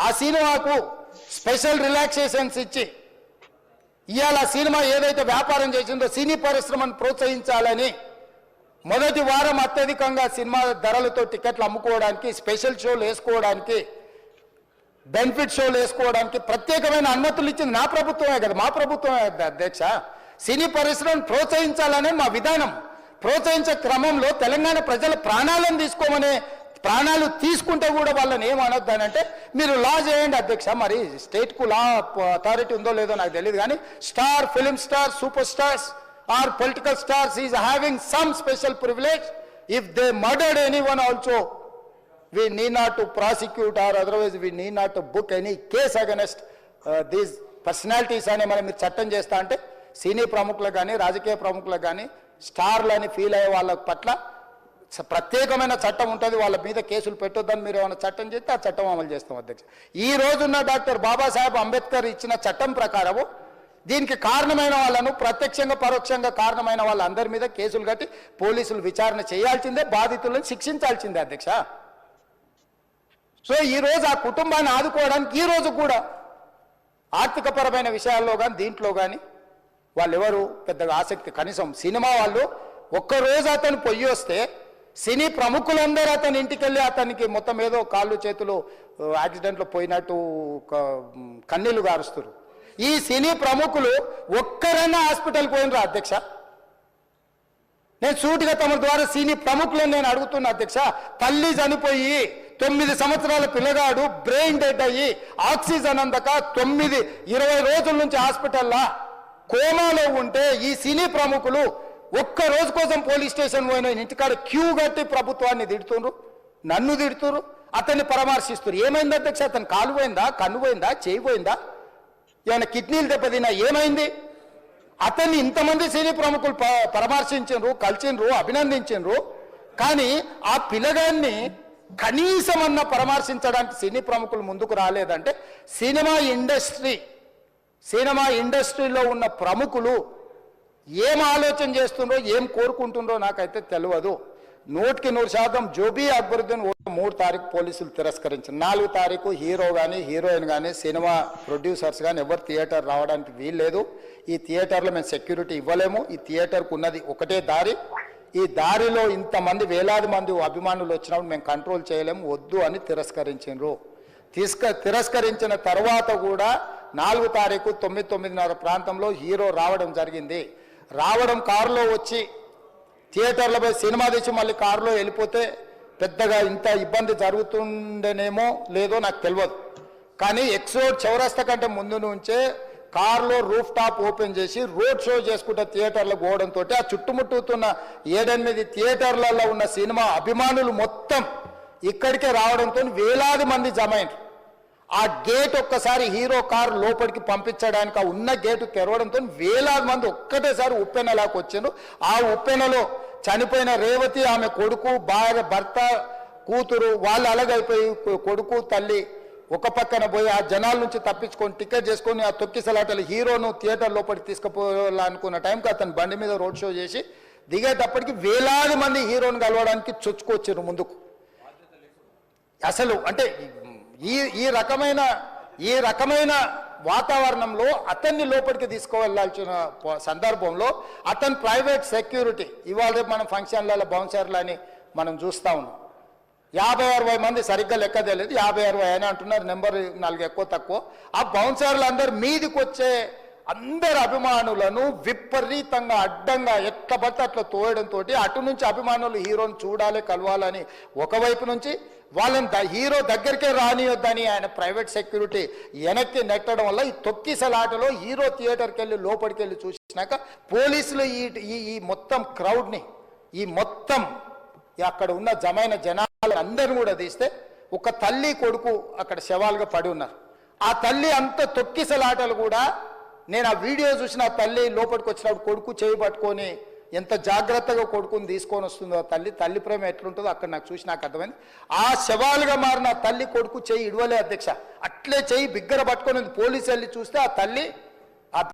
ఆ సినిమాకు special relaxations ఇచ్చి ఇవాళ సినిమా ఏదైతే వ్యాపారం చేసిందో సినీ పరిశ్రమను ప్రోత్సహించాలని మొదటి వారం అత్యధికంగా సినిమా ధరలతో టికెట్లు అమ్ముకోవడానికి, స్పెషల్ షోలు వేసుకోవడానికి, బెనిఫిట్ షోలు వేసుకోవడానికి ప్రత్యేకమైన అనుమతులు ఇచ్చింది నా ప్రభుత్వమే కదా, మా ప్రభుత్వమే అధ్యక్ష. సినీ పరిశ్రమను ప్రోత్సహించాలనే మా విధానం. ప్రోత్సహించే క్రమంలో తెలంగాణ ప్రజల ప్రాణాలను తీసుకోమనే, ప్రాణాలు తీసుకుంటే కూడా వాళ్ళని ఏమనొద్దానంటే మీరు లా చేయండి అధ్యక్ష. మరి స్టేట్కు లా అథారిటీ ఉందో లేదో నాకు తెలియదు, కానీ star, film star, super stars or political stars is having some special privilege. If they murdered anyone also we need not to prosecute or otherwise we need not to book any case against these personalities అని మనం మీరు చట్టం చేస్తా అంటే సినీ ప్రముఖులకు కానీ, రాజకీయ ప్రముఖులకు కానీ, స్టార్లని ఫీల్ అయ్యే వాళ్ళ పట్ల ప్రత్యేకమైన చట్టం ఉంటుంది. వాళ్ళ మీద కేసులు పెట్టొద్దని మీరు ఏమైనా చట్టం చేస్తే ఆ చట్టం అమలు చేస్తాం అధ్యక్ష. ఈ రోజున్న డాక్టర్ బాబాసాహెబ్ అంబేద్కర్ ఇచ్చిన చట్టం ప్రకారము దీనికి కారణమైన వాళ్ళను, ప్రత్యక్షంగా పరోక్షంగా కారణమైన వాళ్ళందరి మీద కేసులు కట్టి పోలీసులు విచారణ చేయాల్సిందే, బాధితులను శిక్షించాల్సిందే అధ్యక్ష. సో ఈరోజు ఆ కుటుంబాన్ని ఆదుకోవడానికి ఈరోజు కూడా ఆర్థికపరమైన విషయాల్లో కానీ దీంట్లో కానీ వాళ్ళు ఎవరు పెద్దగా ఆసక్తి, కనీసం సినిమా వాళ్ళు ఒక్కరోజు అతను పొయ్యి వస్తే సినీ ప్రముఖులందరూ అతని ఇంటికి వెళ్ళి అతనికి మొత్తం ఏదో కాళ్ళు చేతులు యాక్సిడెంట్లో పోయినట్టు కన్నీళ్లు గారుస్తారు. ఈ సినీ ప్రముఖులు ఒక్కరైనా హాస్పిటల్కి పోయినరా అధ్యక్ష? నేను సూటిగా తమ ద్వారా సినీ ప్రముఖులను నేను అడుగుతున్నా అధ్యక్ష. తల్లి చనిపోయి 9 సంవత్సరాల పిల్లగాడు బ్రెయిన్ డెడ్ అయ్యి ఆక్సిజన్ అందక 20 రోజుల నుంచి హాస్పిటల్లో కోమాలో ఉంటే ఈ సినీ ప్రముఖులు ఒక్క రోజు కోసం పోలీస్ స్టేషన్ పోయిన ఇంటికాడ క్యూ కట్టి ప్రభుత్వాన్ని తిడుతున్నారు, నన్ను తిడుతున్నారు, అతన్ని పరామర్శిస్తున్నారు. ఏమైంది అధ్యక్ష? అతను కాలు పోయిందా, కన్ను పోయిందా, చేయి పోయిందా, ఏమైనా కిడ్నీలు దెబ్బతిన్నా, ఏమైంది? అతన్ని ఇంతమంది సినీ ప్రముఖులు పరామర్శించారు, కలిసిండ్రు, అభినందించారు. కానీ ఆ పిల్లగాన్ని కనీసమన్నా పరామర్శించడానికి సినీ ప్రముఖులు ముందుకు రాలేదంటే సినిమా ఇండస్ట్రీలో ఉన్న ప్రముఖులు ఏం ఆలోచన చేస్తుండ్రో, ఏం కోరుకుంటుండ్రో నాకైతే తెలియదు. 100% జోబీ అక్బరుద్దీన్ 3 తారీఖు పోలీసులు తిరస్కరించారు. 4 తారీఖు హీరో కానీ, హీరోయిన్ కానీ, సినిమా ప్రొడ్యూసర్స్ కానీ ఎవరు థియేటర్ రావడానికి వీల్లేదు. ఈ థియేటర్లో మేము సెక్యూరిటీ ఇవ్వలేము. ఈ థియేటర్కు ఉన్నది ఒకటే దారి. ఈ దారిలో ఇంతమంది వేలాది మంది అభిమానులు వచ్చినప్పుడు మేము కంట్రోల్ చేయలేము, వద్దు అని తిరస్కరించారు. తిరస్కరించిన తర్వాత కూడా 4 తారీఖు 9:30 ప్రాంతంలో హీరో రావడం జరిగింది. రావడం కారులో వచ్చి థియేటర్లో పోయి సినిమా తెచ్చి మళ్ళీ కారులో వెళ్ళిపోతే పెద్దగా ఇంత ఇబ్బంది జరుగుతుండేనేమో లేదో నాకు తెలియదు. కానీ ఎక్సోడ్ చౌరస్తా కంటే ముందు నుంచే కారులో రూఫ్ టాప్ ఓపెన్ చేసి రోడ్ షో చేసుకుంటే థియేటర్లో పోవడంతో ఆ చుట్టుముట్టుతున్న 7-8 థియేటర్లలో ఉన్న సినిమా అభిమానులు మొత్తం ఇక్కడికే రావడంతో వేలాది మంది జమైండ్రు. ఆ గేట్ ఒక్కసారి హీరో కారు లోపలికి పంపించడానికి ఆ ఉన్న గేటు తెరవడంతో వేలాది మంది ఒక్కటేసారి ఉప్పెనలాకి వచ్చారు. ఆ ఉప్పెనలో చనిపోయిన రేవతి, ఆమె కొడుకు, భార్య, భర్త, కూతురు వాళ్ళు అలాగైపోయి కొడుకు, తల్లి ఒక పక్కన పోయి ఆ జనాల నుంచి తప్పించుకొని టికెట్ చేసుకొని ఆ తొక్కిసలాటలు హీరోను థియేటర్ లోపలికి తీసుకుపోవాలనుకున్న టైంకి అతను బండి మీద రోడ్ షో చేసి దిగేటప్పటికి వేలాది మంది హీరోను కలవడానికి చొచ్చుకొచ్చారు ముందుకు. అసలు అంటే ఈ రకమైన వాతావరణంలో అతన్ని లోపలికి తీసుకువెళ్లాల్సిన సందర్భంలో అతను ప్రైవేట్ సెక్యూరిటీ, ఇవాళ రేపు మనం ఫంక్షన్లలో బౌన్సర్లు అని మనం చూస్తూ ఉన్నాం. 50-60 మంది సరిగ్గా లెక్క తెలియదు, 50-60 అని అంటున్నారు, నెంబర్ 4 ఎక్కువ తక్కువ. ఆ బౌన్సర్లు అందరు మీదికి వచ్చే అందరు అభిమానులను విపరీతంగా అడ్డంగా ఎట్లా పడితే అట్లా తోయడంతో అటు నుంచి అభిమానులు హీరోని చూడాలి, కలవాలని ఒకవైపు నుంచి వాళ్ళని హీరో దగ్గరికే రానియొద్దని ఆయన ప్రైవేట్ సెక్యూరిటీ వెనక్కి నెట్టడం వల్ల ఈ తొక్కిసలాటలో హీరో థియేటర్కి వెళ్ళి లోపలికి వెళ్ళి చూసినాక పోలీసులు ఈ మొత్తం క్రౌడ్ని, ఈ మొత్తం అక్కడ ఉన్న జమైన జనాలు అందరిని కూడా తీస్తే ఒక తల్లి కొడుకు అక్కడ శవాలుగా పడి ఉన్నారు. ఆ తల్లి అంత తొక్కిసలాటలు కూడా నేను ఆ వీడియో చూసిన ఆ తల్లి లోపలికి వచ్చినప్పుడు కొడుకు చేయి పట్టుకొని ఎంత జాగ్రత్తగా కొడుకుని తీసుకొని వస్తుందో తల్లి ప్రేమ ఎట్లుంటుందో అక్కడ నాకు చూసి నాకు అర్థమైంది. ఆ శవాలుగా మారిన తల్లి కొడుకు చేయి ఇడవలే అధ్యక్ష, అట్లే చేయి బిగ్గర పట్టుకొని పోలీసు వెళ్ళి చూస్తే ఆ తల్లి